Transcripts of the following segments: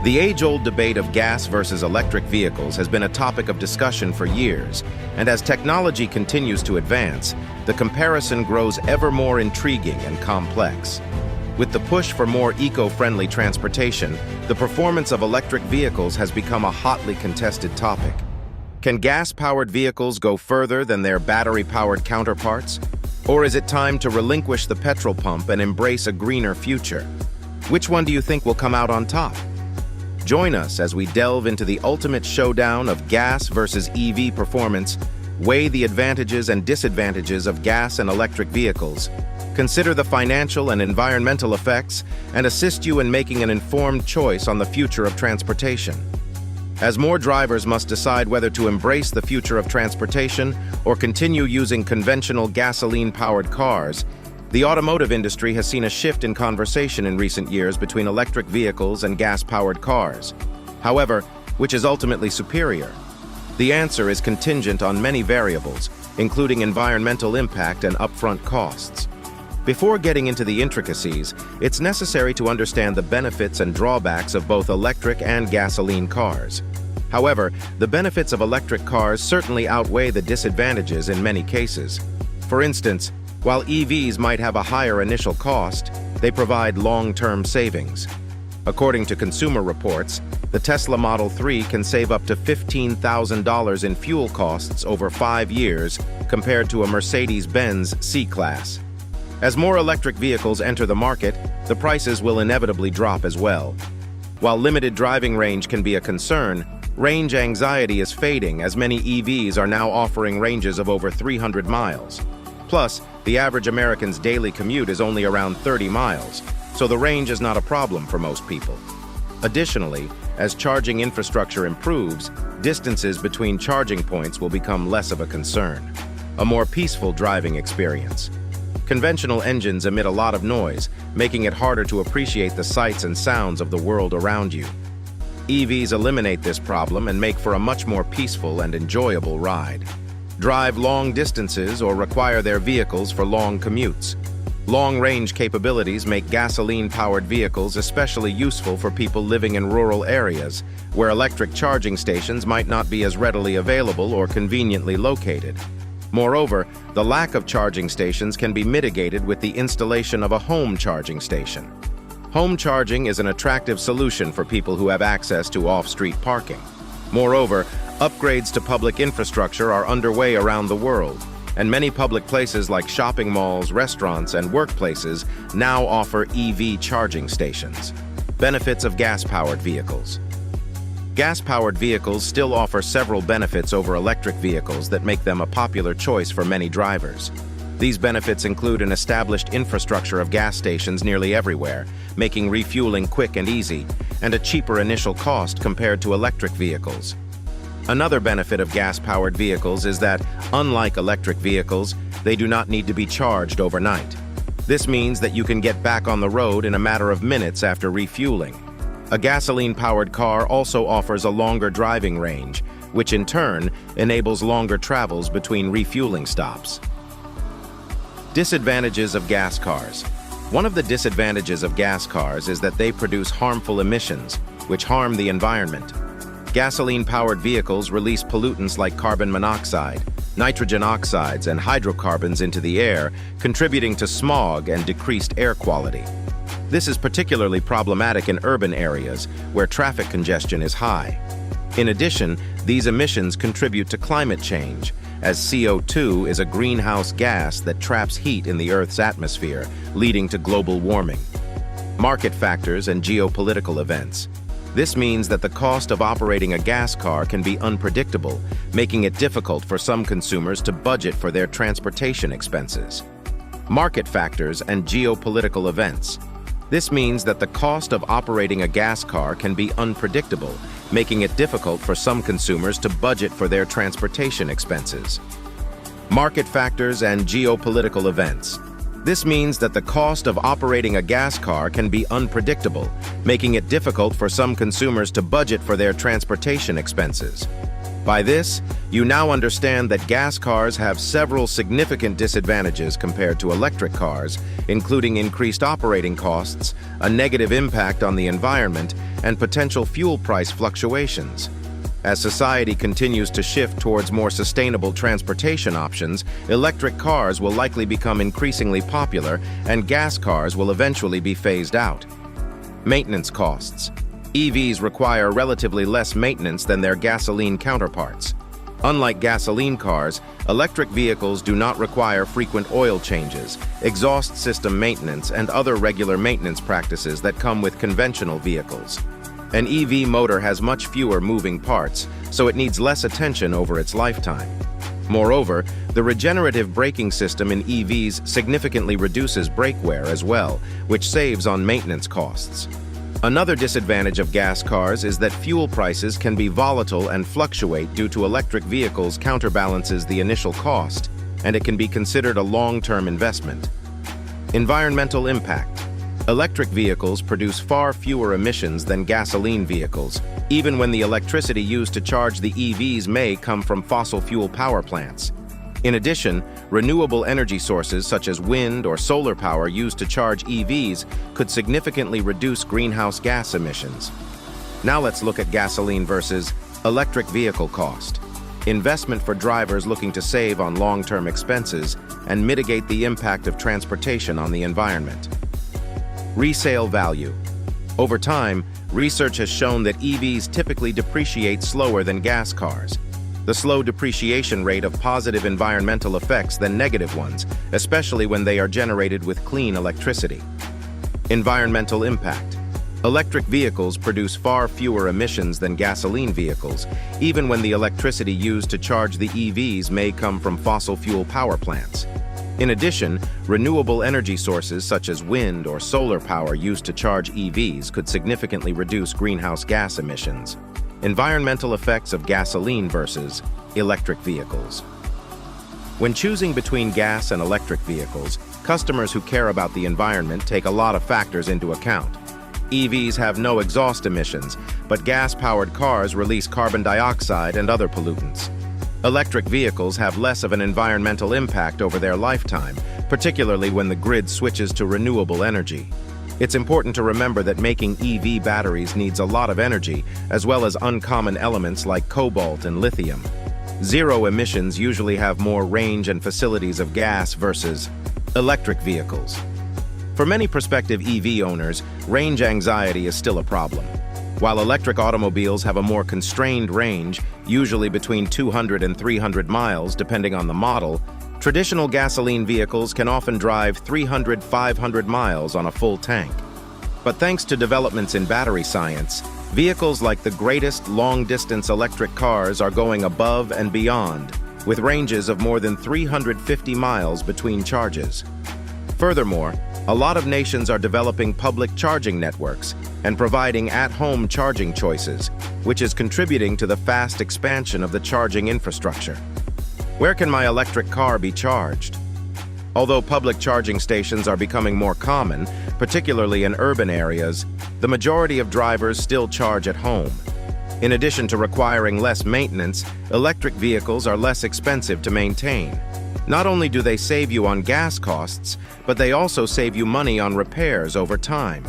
The age-old debate of gas versus electric vehicles has been a topic of discussion for years, and as technology continues to advance, the comparison grows ever more intriguing and complex. With the push for more eco-friendly transportation, the performance of electric vehicles has become a hotly contested topic. Can gas-powered vehicles go further than their battery-powered counterparts? Or is it time to relinquish the petrol pump and embrace a greener future? Which one do you think will come out on top? Join us as we delve into the ultimate showdown of gas versus EV performance, weigh the advantages and disadvantages of gas and electric vehicles, consider the financial and environmental effects, and assist you in making an informed choice on the future of transportation. As more drivers must decide whether to embrace the future of transportation or continue using conventional gasoline-powered cars, the automotive industry has seen a shift in conversation in recent years between electric vehicles and gas-powered cars. However, which is ultimately superior? The answer is contingent on many variables, including environmental impact and upfront costs. Before getting into the intricacies, it's necessary to understand the benefits and drawbacks of both electric and gasoline cars. However, the benefits of electric cars certainly outweigh the disadvantages in many cases. For instance, while EVs might have a higher initial cost, they provide long-term savings. According to Consumer Reports, the Tesla Model 3 can save up to $15,000 in fuel costs over 5 years compared to a Mercedes-Benz C-Class. As more electric vehicles enter the market, the prices will inevitably drop as well. While limited driving range can be a concern, range anxiety is fading as many EVs are now offering ranges of over 300 miles. Plus, the average American's daily commute is only around 30 miles, so the range is not a problem for most people. Additionally, as charging infrastructure improves, distances between charging points will become less of a concern. A more peaceful driving experience. Conventional engines emit a lot of noise, making it harder to appreciate the sights and sounds of the world around you. EVs eliminate this problem and make for a much more peaceful and enjoyable ride. Drive long distances or require their vehicles for long commutes. Long-range capabilities make gasoline-powered vehicles especially useful for people living in rural areas, where electric charging stations might not be as readily available or conveniently located. Moreover, the lack of charging stations can be mitigated with the installation of a home charging station. Home charging is an attractive solution for people who have access to off-street parking. Moreover, upgrades to public infrastructure are underway around the world, and many public places like shopping malls, restaurants, and workplaces now offer EV charging stations. Benefits of gas-powered vehicles. Gas-powered vehicles still offer several benefits over electric vehicles that make them a popular choice for many drivers. These benefits include an established infrastructure of gas stations nearly everywhere, making refueling quick and easy, and a cheaper initial cost compared to electric vehicles. Another benefit of gas-powered vehicles is that, unlike electric vehicles, they do not need to be charged overnight. This means that you can get back on the road in a matter of minutes after refueling. A gasoline-powered car also offers a longer driving range, which in turn enables longer travels between refueling stops. Disadvantages of gas cars. One of the disadvantages of gas cars is that they produce harmful emissions, which harm the environment. Gasoline-powered vehicles release pollutants like carbon monoxide, nitrogen oxides, and hydrocarbons into the air, contributing to smog and decreased air quality. This is particularly problematic in urban areas where traffic congestion is high. In addition, these emissions contribute to climate change, as CO2 is a greenhouse gas that traps heat in the Earth's atmosphere, leading to global warming. Market factors and geopolitical events. This means that the cost of operating a gas car can be unpredictable, making it difficult for some consumers to budget for their transportation expenses. Market factors and geopolitical events. This means that the cost of operating a gas car can be unpredictable, making it difficult for some consumers to budget for their transportation expenses. Market factors and geopolitical events. This means that the cost of operating a gas car can be unpredictable, making it difficult for some consumers to budget for their transportation expenses. By this, you now understand that gas cars have several significant disadvantages compared to electric cars, including increased operating costs, a negative impact on the environment, and potential fuel price fluctuations. As society continues to shift towards more sustainable transportation options, electric cars will likely become increasingly popular and gas cars will eventually be phased out. Maintenance costs. EVs require relatively less maintenance than their gasoline counterparts. Unlike gasoline cars, electric vehicles do not require frequent oil changes, exhaust system maintenance, and other regular maintenance practices that come with conventional vehicles. An EV motor has much fewer moving parts, so it needs less attention over its lifetime. Moreover, the regenerative braking system in EVs significantly reduces brake wear as well, which saves on maintenance costs. Another disadvantage of gas cars is that fuel prices can be volatile and fluctuate due to electric vehicles counterbalances the initial cost, and it can be considered a long-term investment. Environmental impact. Electric vehicles produce far fewer emissions than gasoline vehicles, even when the electricity used to charge the EVs may come from fossil fuel power plants. In addition, renewable energy sources such as wind or solar power used to charge EVs could significantly reduce greenhouse gas emissions. Now let's look at gasoline versus electric vehicle cost. Investment for drivers looking to save on long-term expenses and mitigate the impact of transportation on the environment. Resale value. Over time, research has shown that EVs typically depreciate slower than gas cars. The slow depreciation rate of positive environmental effects than negative ones, especially when they are generated with clean electricity. Environmental impact. Electric vehicles produce far fewer emissions than gasoline vehicles, even when the electricity used to charge the EVs may come from fossil fuel power plants. In addition, renewable energy sources such as wind or solar power used to charge EVs could significantly reduce greenhouse gas emissions. Environmental effects of gasoline versus electric vehicles. When choosing between gas and electric vehicles, customers who care about the environment take a lot of factors into account. EVs have no exhaust emissions, but gas-powered cars release carbon dioxide and other pollutants. Electric vehicles have less of an environmental impact over their lifetime, particularly when the grid switches to renewable energy. It's important to remember that making EV batteries needs a lot of energy, as well as uncommon elements like cobalt and lithium. Zero emissions usually have more range and facilities of gas versus electric vehicles. For many prospective EV owners, range anxiety is still a problem. While electric automobiles have a more constrained range, usually between 200 and 300 miles depending on the model, traditional gasoline vehicles can often drive 300–500 miles on a full tank. But thanks to developments in battery science, vehicles like the greatest long-distance electric cars are going above and beyond, with ranges of more than 350 miles between charges. Furthermore, a lot of nations are developing public charging networks and providing at-home charging choices, which is contributing to the fast expansion of the charging infrastructure. Where can my electric car be charged? Although public charging stations are becoming more common, particularly in urban areas, the majority of drivers still charge at home. In addition to requiring less maintenance, electric vehicles are less expensive to maintain. Not only do they save you on gas costs, but they also save you money on repairs over time.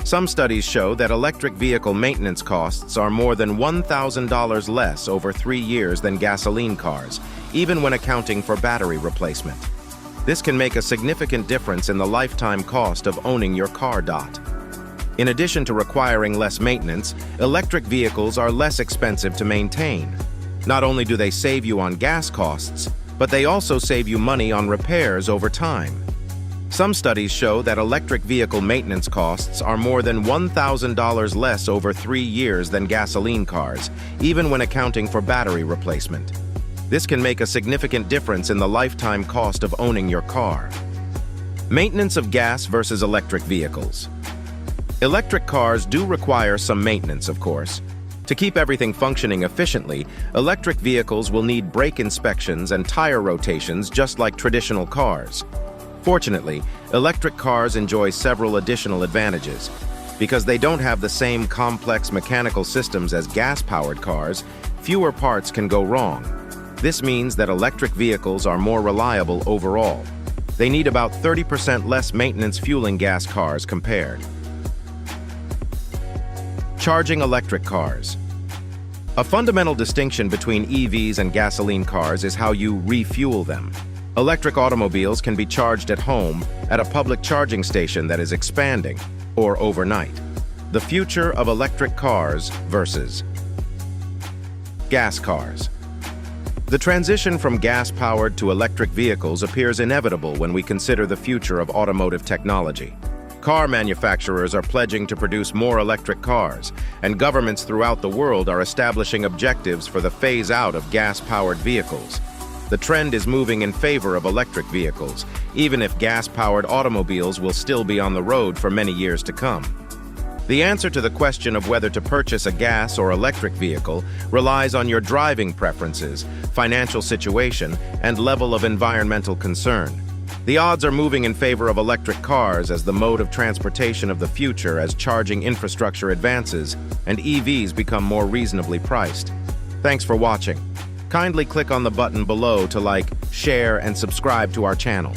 Some studies show that electric vehicle maintenance costs are more than $1,000 less over 3 years than gasoline cars, even when accounting for battery replacement. This can make a significant difference in the lifetime cost of owning your car. In addition to requiring less maintenance, electric vehicles are less expensive to maintain. Not only do they save you on gas costs, but they also save you money on repairs over time. Some studies show that electric vehicle maintenance costs are more than $1,000 less over 3 years than gasoline cars, even when accounting for battery replacement. This can make a significant difference in the lifetime cost of owning your car. Maintenance of gas versus electric vehicles. Electric cars do require some maintenance, of course. To keep everything functioning efficiently, electric vehicles will need brake inspections and tire rotations just like traditional cars. Fortunately, electric cars enjoy several additional advantages. Because they don't have the same complex mechanical systems as gas-powered cars, fewer parts can go wrong. This means that electric vehicles are more reliable overall. They need about 30% less maintenance fueling gas cars compared. Charging electric cars. A fundamental distinction between EVs and gasoline cars is how you refuel them. Electric automobiles can be charged at home, at a public charging station that is expanding, or overnight. The future of electric cars versus gas cars. The transition from gas-powered to electric vehicles appears inevitable when we consider the future of automotive technology. Car manufacturers are pledging to produce more electric cars, and governments throughout the world are establishing objectives for the phase-out of gas-powered vehicles. The trend is moving in favor of electric vehicles, even if gas-powered automobiles will still be on the road for many years to come. The answer to the question of whether to purchase a gas or electric vehicle relies on your driving preferences, financial situation, and level of environmental concern. The odds are moving in favor of electric cars as the mode of transportation of the future as charging infrastructure advances and EVs become more reasonably priced. Thanks for watching. Kindly click on the button below to like, share, and subscribe to our channel.